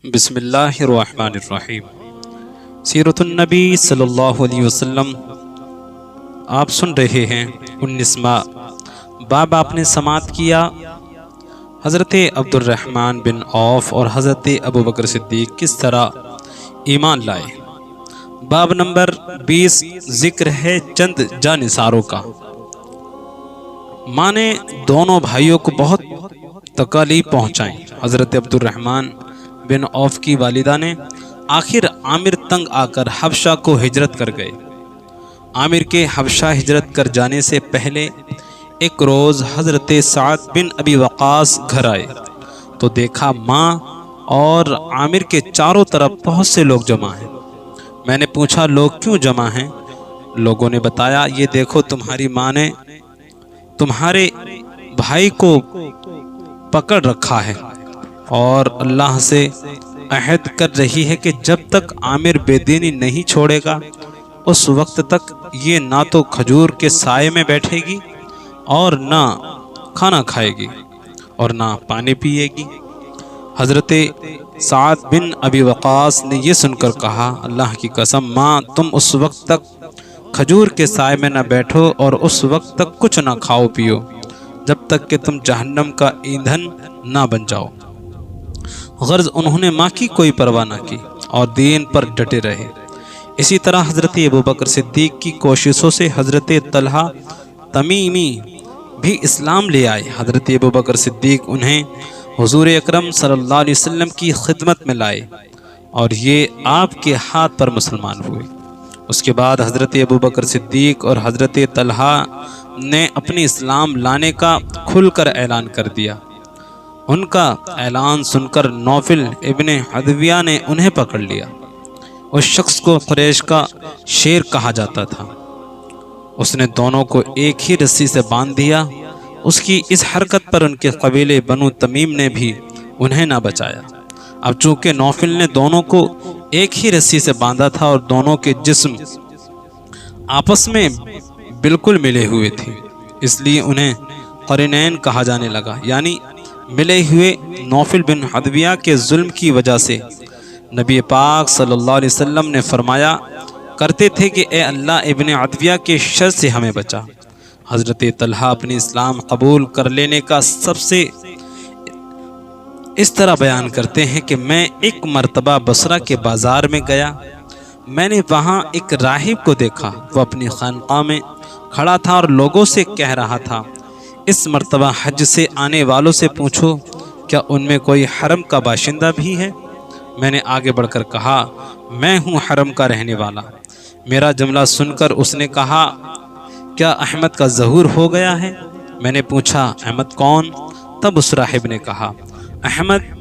بسم اللہ الرحمن الرحیم۔ سیرت النبی صلی اللہ علیہ وسلم آپ سن رہے ہیں 19واں باب آپ نے سماعت کیا۔ حضرت عبد الرحمن بن عوف اور حضرت ابو بکر صدیق کس طرح ایمان لائے۔ باب نمبر 20 ذکر ہے چند جانثاروں کا۔ ماں نے دونوں بھائیوں کو بہت تکالیف پہنچائیں۔ حضرت عبد الرحمن بن عوف کی والدہ نے آخر عامر تنگ آ کر حبشہ کو ہجرت کر گئے۔ عامر کے حبشہ ہجرت کر جانے سے پہلے ایک روز حضرت سعد بن ابی وقاص گھر آئے تو دیکھا ماں اور عامر کے چاروں طرف بہت سے لوگ جمع ہیں۔ میں نے پوچھا لوگ کیوں جمع ہیں؟ لوگوں نے بتایا یہ دیکھو تمہاری ماں نے تمہارے بھائی کو پکڑ رکھا ہے اور اللہ سے عہد کر رہی ہے کہ جب تک عامر بے دینی نہیں چھوڑے گا اس وقت تک یہ نہ تو کھجور کے سائے میں بیٹھے گی اور نہ کھانا کھائے گی اور نہ پانی پیے گی۔ حضرت سعد بن ابی وقاص نے یہ سن کر کہا اللہ کی قسم ماں تم اس وقت تک کھجور کے سائے میں نہ بیٹھو اور اس وقت تک کچھ نہ کھاؤ پیو جب تک کہ تم جہنم کا ایندھن نہ بن جاؤ۔ غرض انہوں نے ماں کی کوئی پرواہ نہ کی اور دین پر ڈٹے رہے۔ اسی طرح حضرت ابو بکر صدیق کی کوششوں سے حضرت طلحہ تمیمی بھی اسلام لے آئے۔ حضرت ابو بکر صدیق انہیں حضور اکرم صلی اللہ علیہ وسلم کی خدمت میں لائے اور یہ آپ کے ہاتھ پر مسلمان ہوئے۔ اس کے بعد حضرت ابو بکر صدیق اور حضرت طلحہ نے اپنی اسلام لانے کا کھل کر اعلان کر دیا۔ ان کا اعلان سن کر نوفل ابن حدویہ نے انہیں پکڑ لیا۔ اس شخص کو قریش کا شیر کہا جاتا تھا۔ اس نے دونوں کو ایک ہی رسی سے باندھ دیا۔ اس کی اس حرکت پر ان کے قبیلے بنو تمیم نے بھی انہیں نہ بچایا۔ اب چونکہ نوفل نے دونوں کو ایک ہی رسی سے باندھا تھا اور دونوں کے جسم آپس میں بالکل ملے ہوئے تھے اس لیے انہیں قرینین کہا جانے لگا، یعنی ملے ہوئے۔ نوفل بن حدویہ کے ظلم کی وجہ سے نبی پاک صلی اللہ علیہ وسلم نے فرمایا کرتے تھے کہ اے اللہ ابن حدویہ کے شر سے ہمیں بچا۔ حضرت طلحہ اپنی اسلام قبول کر لینے کا سب سے اس طرح بیان کرتے ہیں کہ میں ایک مرتبہ بصرہ کے بازار میں گیا، میں نے وہاں ایک راہب کو دیکھا، وہ اپنی خانقاہ میں کھڑا تھا اور لوگوں سے کہہ رہا تھا اس مرتبہ حج سے آنے والوں سے پوچھو کیا ان میں کوئی حرم کا باشندہ بھی ہے؟ میں نے آگے بڑھ کر کہا میں ہوں حرم کا رہنے والا۔ میرا جملہ سن کر اس نے کہا کیا احمد کا ظہور ہو گیا ہے؟ میں نے پوچھا احمد کون؟ تب اس راہب نے کہا احمد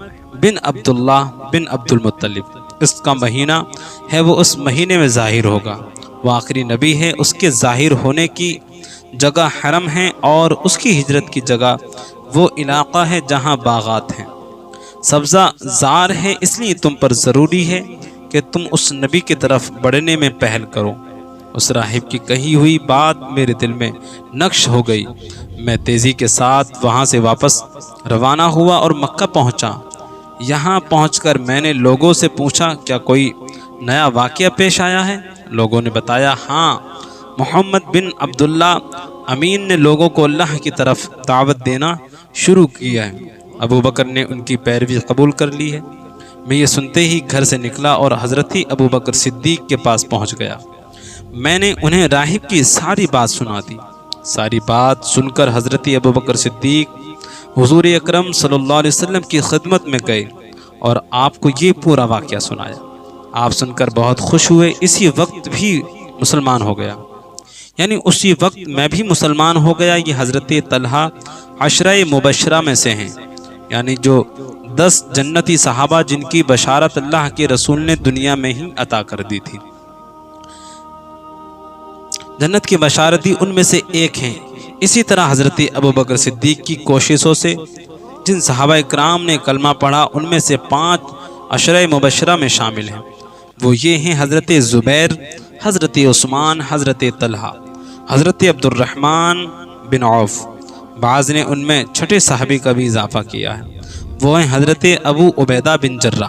بن عبداللہ بن عبد المطلب، اس کا مہینہ ہے وہ اس مہینے میں ظاہر ہوگا، وہ آخری نبی ہے، اس کے ظاہر ہونے کی جگہ حرم ہے اور اس کی ہجرت کی جگہ وہ علاقہ ہے جہاں باغات ہیں، سبزہ زار ہے، اس لیے تم پر ضروری ہے کہ تم اس نبی کی طرف بڑھنے میں پہل کرو۔ اس راہب کی کہی ہوئی بات میرے دل میں نقش ہو گئی۔ میں تیزی کے ساتھ وہاں سے واپس روانہ ہوا اور مکہ پہنچا۔ یہاں پہنچ کر میں نے لوگوں سے پوچھا کیا کوئی نیا واقعہ پیش آیا ہے؟ لوگوں نے بتایا ہاں، محمد بن عبداللہ امین نے لوگوں کو اللہ کی طرف دعوت دینا شروع کیا ہے۔ ابو بکر نے ان کی پیروی قبول کر لی ہے۔ میں یہ سنتے ہی گھر سے نکلا اور حضرت ابو بکر صدیق کے پاس پہنچ گیا۔ میں نے انہیں راہب کی ساری بات سنا دی۔ ساری بات سن کر حضرت ابو بکر صدیق حضور اکرم صلی اللہ علیہ وسلم کی خدمت میں گئے اور آپ کو یہ پورا واقعہ سنایا۔ آپ سن کر بہت خوش ہوئے، اسی وقت بھی مسلمان ہو گیا، یعنی اسی وقت میں بھی مسلمان ہو گیا۔ یہ حضرت طلحہ عشرہ مبشرہ میں سے ہیں، یعنی جو 10 جنتی صحابہ جن کی بشارت اللہ کے رسول نے دنیا میں ہی عطا کر دی تھی، جنت کی بشارت دی ان میں سے ایک ہیں۔ اسی طرح حضرت ابو بکر صدیق کی کوششوں سے جن صحابہ کرام نے کلمہ پڑھا ان میں سے 5 عشرہ مبشرہ میں شامل ہیں۔ وہ یہ ہیں حضرت زبیر، حضرت عثمان، حضرت طلحہ، حضرت عبد الرحمن بن عوف۔ بعض نے ان میں چھٹے صحابی کا بھی اضافہ کیا ہے، وہ ہیں حضرت ابو عبیدہ بن جرہ،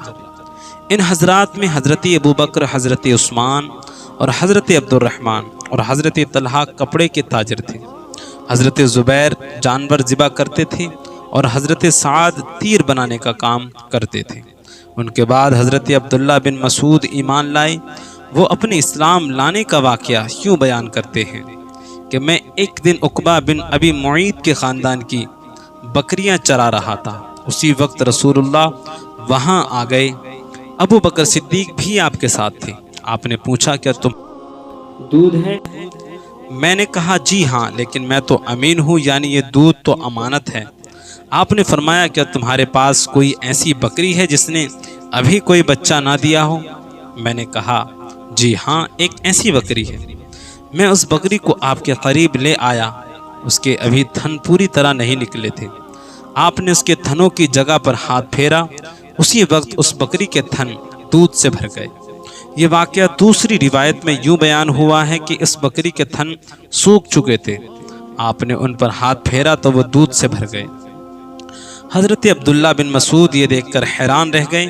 ان حضرات میں حضرت ابو بکر، حضرت عثمان اور حضرت عبد الرحمن اور حضرت طلحہ کپڑے کے تاجر تھے، حضرت زبیر جانور ذبح کرتے تھے اور حضرت سعد تیر بنانے کا کام کرتے تھے۔ ان کے بعد حضرت عبداللہ بن مسعود ایمان لائے۔ وہ اپنے اسلام لانے کا واقعہ یوں بیان کرتے ہیں کہ میں ایک دن عقبہ بن ابی معیط کے خاندان کی بکریاں چرا رہا تھا، اسی وقت رسول اللہ وہاں آ گئے۔ ابو بکر صدیق بھی آپ کے ساتھ تھے۔ آپ نے پوچھا کیا تم دودھ ہے؟ میں نے کہا جی ہاں، لیکن میں تو امین ہوں، یعنی یہ دودھ تو امانت ہے۔ آپ نے فرمایا کیا تمہارے پاس کوئی ایسی بکری ہے جس نے ابھی کوئی بچہ نہ دیا ہو؟ میں نے کہا جی ہاں، ایک ایسی بکری ہے۔ میں اس بکری کو آپ کے قریب لے آیا، اس کے ابھی تھن پوری طرح نہیں نکلے تھے۔ آپ نے اس کے تھنوں کی جگہ پر ہاتھ پھیرا، اسی وقت اس بکری کے تھن دودھ سے بھر گئے۔ یہ واقعہ دوسری روایت میں یوں بیان ہوا ہے کہ اس بکری کے تھن سوکھ چکے تھے، آپ نے ان پر ہاتھ پھیرا تو وہ دودھ سے بھر گئے۔ حضرت عبداللہ بن مسعود یہ دیکھ کر حیران رہ گئے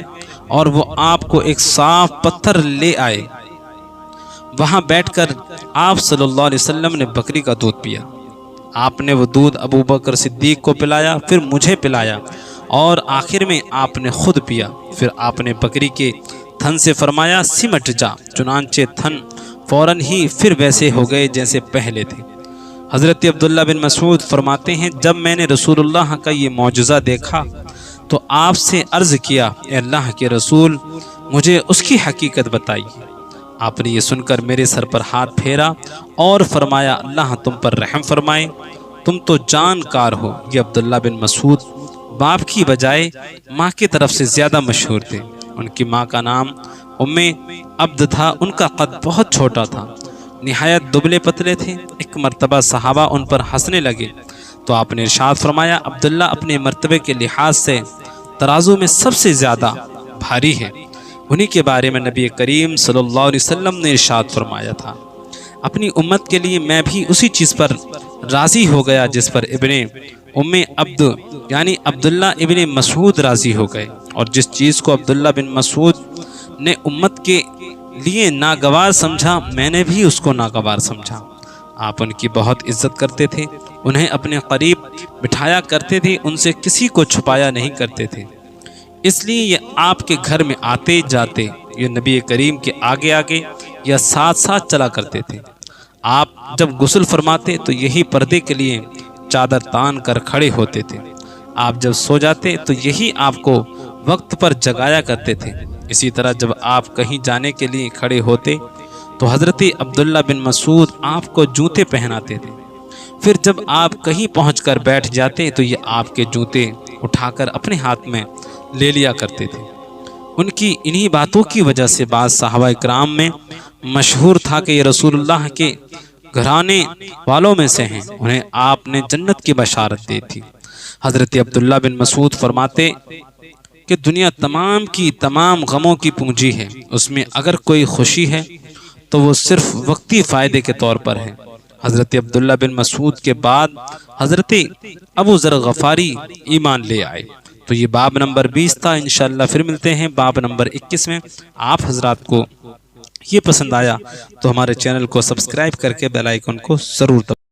اور وہ آپ کو ایک صاف پتھر لے آئے۔ وہاں بیٹھ کر آپ صلی اللہ علیہ وسلم نے بکری کا دودھ پیا۔ آپ نے وہ دودھ ابو بکر صدیق کو پلایا، پھر مجھے پلایا اور آخر میں آپ نے خود پیا۔ پھر آپ نے بکری کے تھن سے فرمایا سمٹ جا، چنانچہ تھن فوراً ہی پھر ویسے ہو گئے جیسے پہلے تھے۔ حضرت عبداللہ بن مسعود فرماتے ہیں جب میں نے رسول اللہ کا یہ معجزہ دیکھا تو آپ سے عرض کیا اے اللہ کے رسول، مجھے اس کی حقیقت بتائیے۔ آپ نے یہ سن کر میرے سر پر ہاتھ پھیرا اور فرمایا اللہ تم پر رحم فرمائے، تم تو جانکار ہو۔ یہ عبداللہ بن مسعود باپ کی بجائے ماں کی طرف سے زیادہ مشہور تھے۔ ان کی ماں کا نام ام عبد تھا۔ ان کا قد بہت چھوٹا تھا، نہایت دبلے پتلے تھے۔ ایک مرتبہ صحابہ ان پر ہنسنے لگے تو آپ نے ارشاد فرمایا عبداللہ اپنے مرتبے کے لحاظ سے ترازو میں سب سے زیادہ بھاری ہے۔ انہی کے بارے میں نبی کریم صلی اللہ علیہ وسلم نے ارشاد فرمایا تھا اپنی امت کے لیے میں بھی اسی چیز پر راضی ہو گیا جس پر ابن ام عبد یعنی عبداللہ ابن مسعود راضی ہو گئے، اور جس چیز کو عبداللہ بن مسعود نے امت کے لیے ناگوار سمجھا میں نے بھی اس کو ناگوار سمجھا۔ آپ ان کی بہت عزت کرتے تھے، انہیں اپنے قریب بٹھایا کرتے تھے، ان سے کسی کو چھپایا نہیں کرتے تھے، اس لیے یہ آپ کے گھر میں آتے جاتے یہ نبی کریم کے آگے آگے یا ساتھ ساتھ چلا کرتے تھے۔ آپ جب غسل فرماتے تو یہی پردے کے لیے چادر تان کر کھڑے ہوتے تھے، آپ جب سو جاتے تو یہی آپ کو وقت پر جگایا کرتے تھے۔ اسی طرح جب آپ کہیں جانے کے لیے کھڑے ہوتے تو حضرت عبداللہ بن مسعود آپ کو جوتے پہناتے تھے، پھر جب آپ کہیں پہنچ کر بیٹھ جاتے تو یہ آپ کے جوتے اٹھا کر اپنے ہاتھ میں لے لیا کرتے تھے۔ ان کی انہی باتوں کی وجہ سے بعض صحابہ کرام میں مشہور تھا کہ یہ رسول اللہ کے گھرانے والوں میں سے ہیں، انہیں آپ نے جنت کی بشارت دی تھی۔ حضرت عبداللہ بن مسعود فرماتے کہ دنیا تمام کی تمام غموں کی پونجی ہے، اس میں اگر کوئی خوشی ہے تو وہ صرف وقتی فائدے کے طور پر ہے۔ حضرت عبداللہ بن مسعود کے بعد حضرت ابو ذر غفاری ایمان لے آئے۔ تو یہ باب نمبر 20 تھا، انشاءاللہ پھر ملتے ہیں باب نمبر 21 میں۔ آپ حضرات کو یہ پسند آیا تو ہمارے چینل کو سبسکرائب کر کے بیل آئیکن کو ضرور دبائیں۔